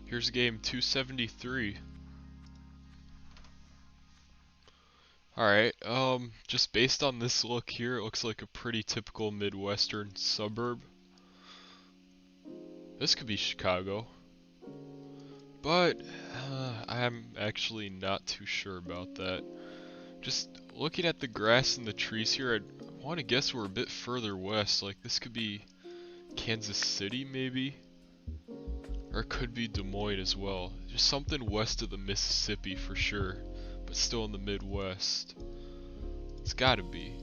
Here's game 273. Alright, just based on this look here, it looks like a pretty typical Midwestern suburb. This could be Chicago. But, I'm actually not too sure about that. Just looking at the grass and the trees here, I want to guess we're a bit further west. Like, this could be Kansas City, maybe? Or it could be Des Moines as well. Just something west of the Mississippi for sure, but still in the Midwest. It's gotta be.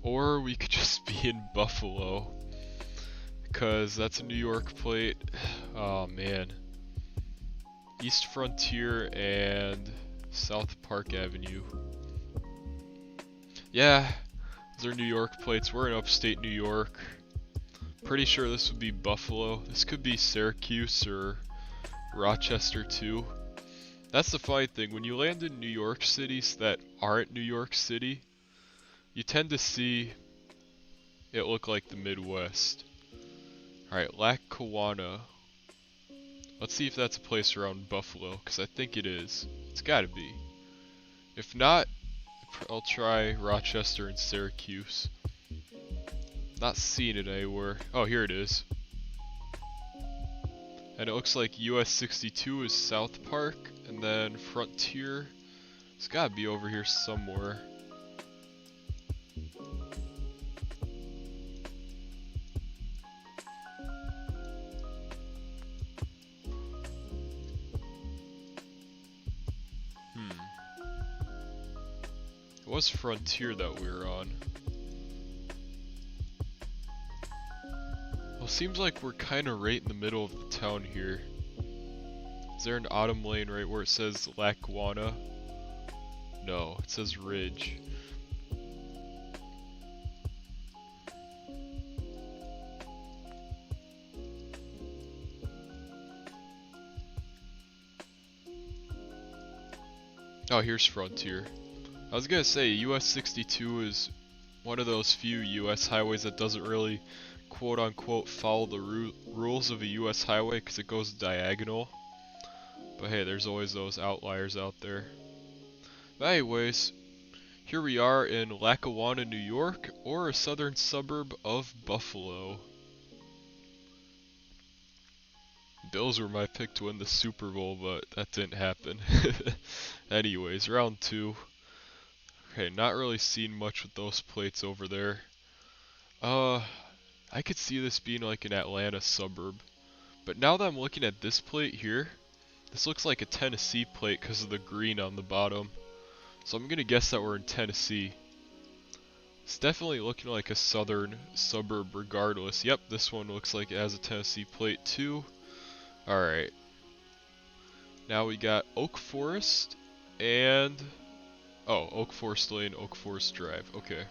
Or we could just be in Buffalo, because that's a New York plate. Oh man. East Frontier and South Park Avenue. Yeah, those are New York plates. We're in upstate New York. Pretty sure this would be Buffalo. This could be Syracuse or Rochester too. That's the funny thing. When you land in New York cities that aren't New York City, you tend to see it look like the Midwest. Alright, Lackawanna. Let's see if that's a place around Buffalo, because I think it is. It's gotta be. If not, I'll try Rochester and Syracuse. Not seeing it anywhere. Oh, here it is. And it looks like US 62 is South Park, and then Frontier. It's gotta be over here somewhere. It was Frontier that we were on. Well, seems like we're kind of right in the middle of the town here. Is there an autumn lane right where it says Lackawanna? No, it says Ridge. Oh, here's Frontier. I was gonna say, US 62 is one of those few US highways that doesn't really quote unquote follow the rules of a US highway because it goes diagonal. But hey, there's always those outliers out there. But anyways, here we are in Lackawanna, New York, or a southern suburb of Buffalo. Bills were my pick to win the Super Bowl, but that didn't happen. Anyways, round 2. Okay, not really seeing much with those plates over there. I could see this being like an Atlanta suburb. But now that I'm looking at this plate here, this looks like a Tennessee plate because of the green on the bottom. So I'm gonna guess that we're in Tennessee. It's definitely looking like a southern suburb regardless. Yep, this one looks like it has a Tennessee plate too. Alright. Now we got Oak Forest and... oh, Oak Forest Lane, Oak Forest Drive. Okay.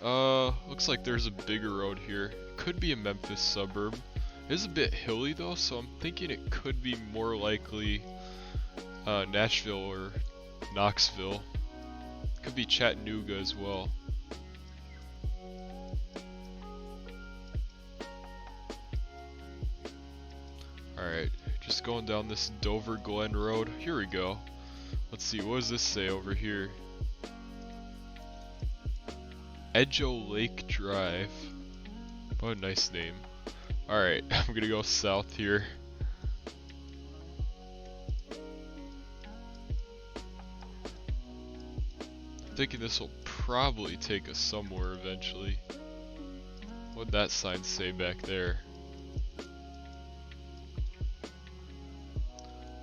Looks like there's a bigger road here. Could be a Memphis suburb. It is a bit hilly though, so I'm thinking it could be more likely Nashville or Knoxville. Could be Chattanooga as well. Alright, just going down this Dover Glen Road. Here we go. Let's see, what does this say over here? Edgeo Lake Drive. What a nice name. Alright, I'm gonna go south here. I'm thinking this will probably take us somewhere eventually. What'd that sign say back there?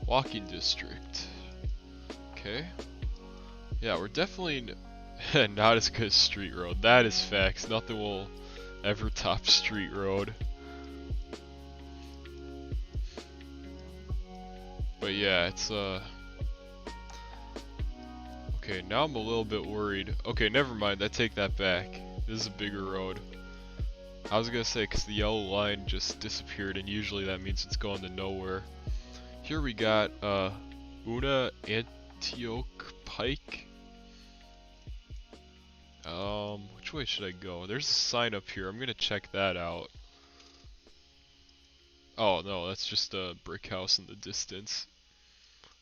Walking district. Okay. Yeah, we're definitely not as good as Street Road. That is facts. Nothing will ever top Street Road. But yeah, it's okay, now I'm a little bit worried. Okay, never mind. I take that back. This is a bigger road. I was gonna say, because the yellow line just disappeared, and usually that means it's going to nowhere. Here we got Una Antioch Pike. Which way should I go? There's a sign up here. I'm gonna check that out. Oh no, that's just a brick house in the distance.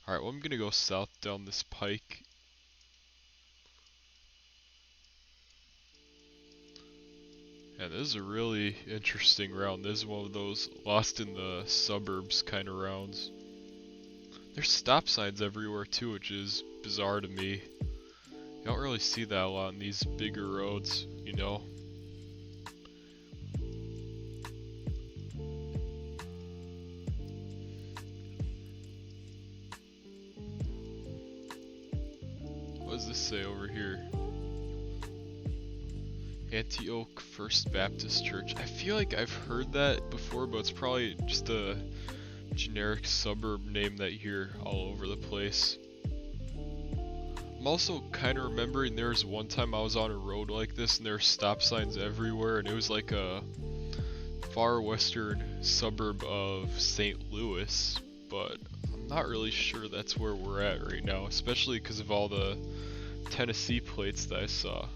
Alright, well I'm gonna go south down this pike. And this is a really interesting round. This is one of those lost in the suburbs kind of rounds. There's stop signs everywhere too, which is bizarre to me. You don't really see that a lot on these bigger roads, you know. What does this say over here? Antioch First Baptist Church. I feel like I've heard that before, but it's probably just a generic suburb name that you hear all over the place. I'm also kind of remembering there was one time I was on a road like this and there were stop signs everywhere, and it was like a far western suburb of St. Louis, but I'm not really sure that's where we're at right now, especially because of all the Tennessee plates that I saw.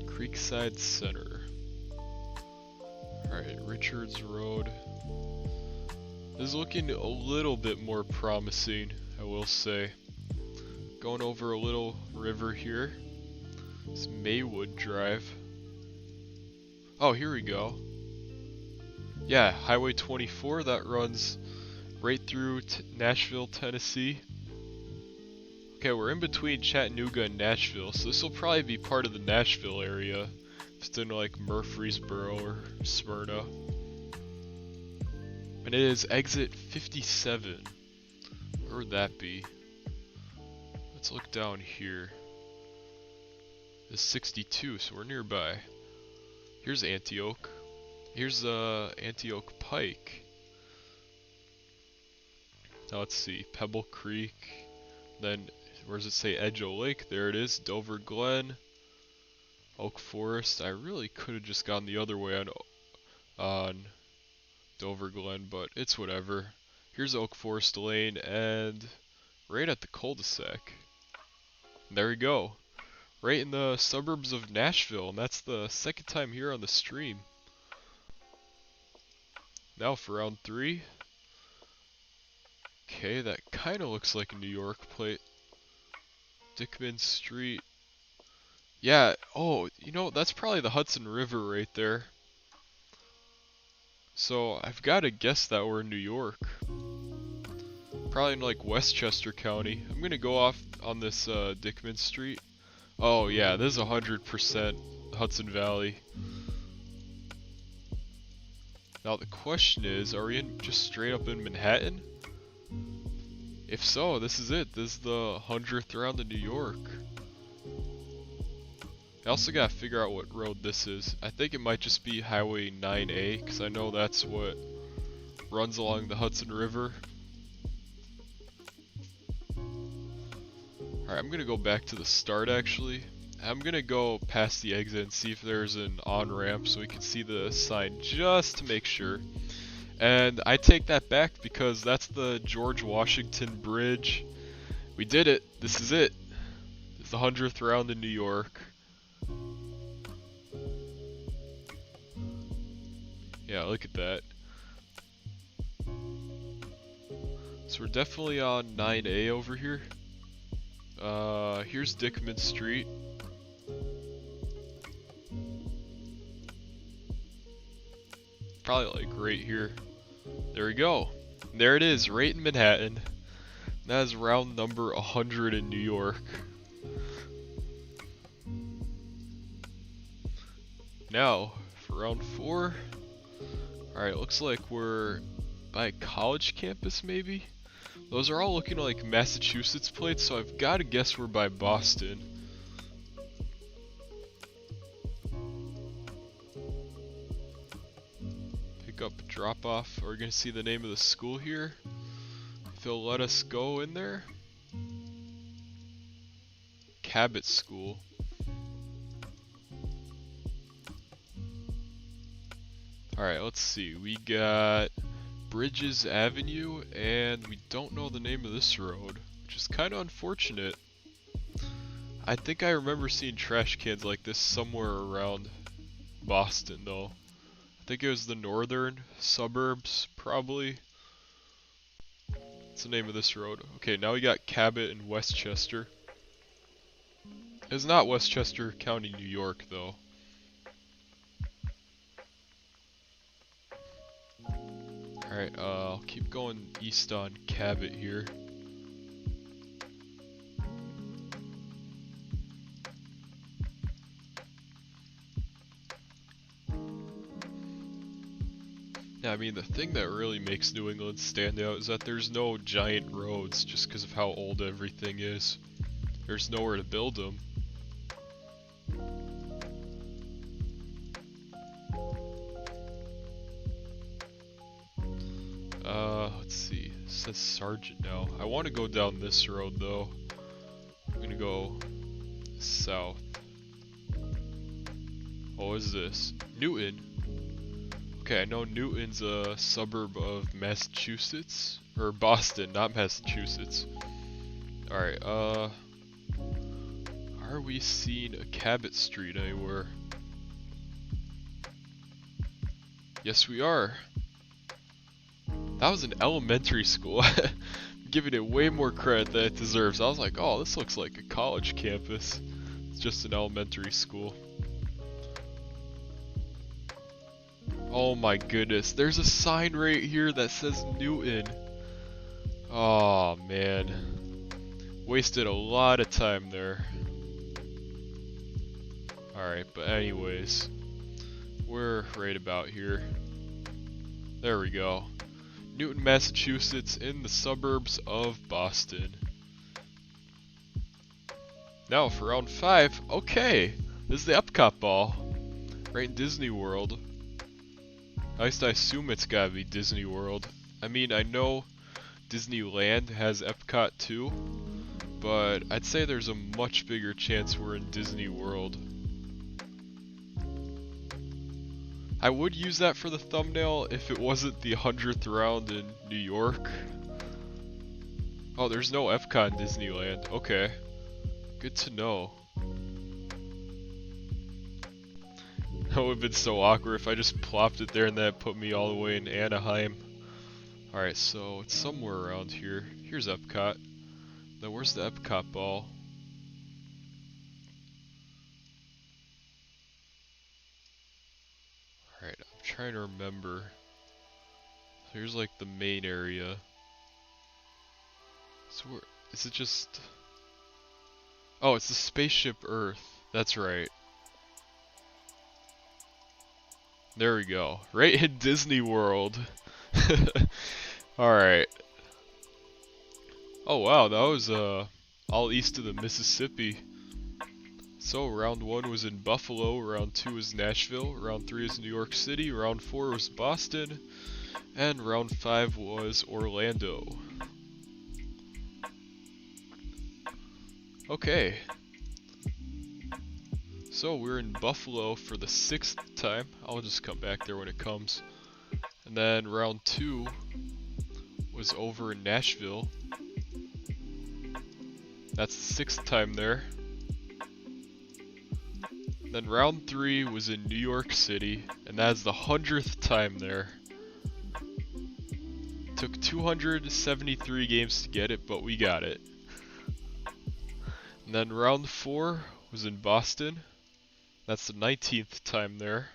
Creekside Center. Alright, Richards Road. This is looking a little bit more promising, I will say. Going over a little river here. It's Maywood Drive. Oh, here we go. Yeah, Highway 24, that runs right through Nashville, Tennessee. Okay, we're in between Chattanooga and Nashville, so this will probably be part of the Nashville area. If it's in like Murfreesboro or Smyrna. And it is exit 57. Where would that be? Let's look down here. It's 62, so we're nearby. Here's Antioch. Here's Antioch Pike. Now let's see, Pebble Creek. Then where does it say Edgeoe Lake? There it is, Dover Glen, Oak Forest. I really could have just gone the other way on Dover Glen, but it's whatever. Here's Oak Forest Lane, and right at the cul-de-sac. There we go. Right in the suburbs of Nashville, and that's the second time here on the stream. Now for round 3. Okay, that kind of looks like a New York plate. Dickman Street. Yeah, oh, you know, that's probably the Hudson River right there. So, I've got to guess that we're in New York. Probably in like Westchester County. I'm gonna go off on this Dickman Street. Oh yeah, this is 100% Hudson Valley. Now the question is, are we in just straight up in Manhattan? If so, this is it. This is the 100th round in New York. I also gotta figure out what road this is. I think it might just be Highway 9A, because I know that's what runs along the Hudson River. Alright, I'm gonna go back to the start actually. I'm gonna go past the exit and see if there's an on-ramp so we can see the sign just to make sure. And I take that back because that's the George Washington Bridge. We did it. This is it. It's the 100th round in New York. Yeah, look at that. So we're definitely on 9A over here. Here's Dickman Street. Probably like right here. There we go. There it is, right in Manhattan. That is round number 100 in New York. Now, for round 4. Alright, looks like we're by a college campus maybe? Those are all looking like Massachusetts plates, so I've got to guess we're by Boston. Pick up, drop off. Are we going to see the name of the school here? If they'll let us go in there. Cabot School. Alright, let's see. We got Bridges Avenue, and we don't know the name of this road. which is kind of unfortunate. I think I remember seeing trash cans like this somewhere around Boston though. I think it was the northern suburbs, probably. What's the name of this road? Okay, now we got Cabot and Westchester. It's not Westchester County, New York though. Alright, I'll keep going east on Cabot here. Yeah, I mean, the thing that really makes New England stand out is that there's no giant roads just because of how old everything is. There's nowhere to build them. Let's see. It says Sergeant now. I want to go down this road though. I'm gonna go south. Oh, what is this? Newton. Okay, I know Newton's a suburb of Massachusetts. Or Boston, not Massachusetts. Alright, are we seeing a Cabot Street anywhere? Yes, we are. That was an elementary school. I'm giving it way more credit than it deserves. I was like, oh, this looks like a college campus. It's just an elementary school. Oh my goodness, there's a sign right here that says Newton. Oh man. Wasted a lot of time there. Alright, but anyways. We're right about here. There we go. Newton, Massachusetts, in the suburbs of Boston. Now for round 5. Okay, this is the Epcot ball. Right in Disney World. At least I assume it's gotta be Disney World. I mean, I know Disneyland has Epcot too, but I'd say there's a much bigger chance we're in Disney World. I would use that for the thumbnail if it wasn't the 100th round in New York. Oh, there's no Epcot in Disneyland. Okay. Good to know. That would have been so awkward if I just plopped it there and that put me all the way in Anaheim. Alright, so it's somewhere around here. Here's Epcot. Now where's the Epcot ball? Alright, I'm trying to remember. Here's like the main area. So where, is it just... Oh, it's the Spaceship Earth. That's right. There we go. Right in Disney World. Alright. Oh wow, that was all east of the Mississippi. So round 1 was in Buffalo, round 2 was Nashville, round 3 was New York City, round 4 was Boston, and round 5 was Orlando. Okay. So we're in Buffalo for the 6th time. I'll just come back there when it comes. And then round 2 was over in Nashville. That's the 6th time there. Then round 3 was in New York City, and that's the 100th time there. Took 273 games to get it, but we got it. And then round 4 was in Boston. That's the 19th time there.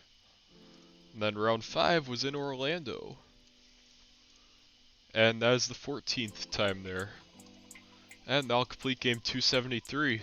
And then round 5 was in Orlando. And that is the 14th time there. And now complete game 273.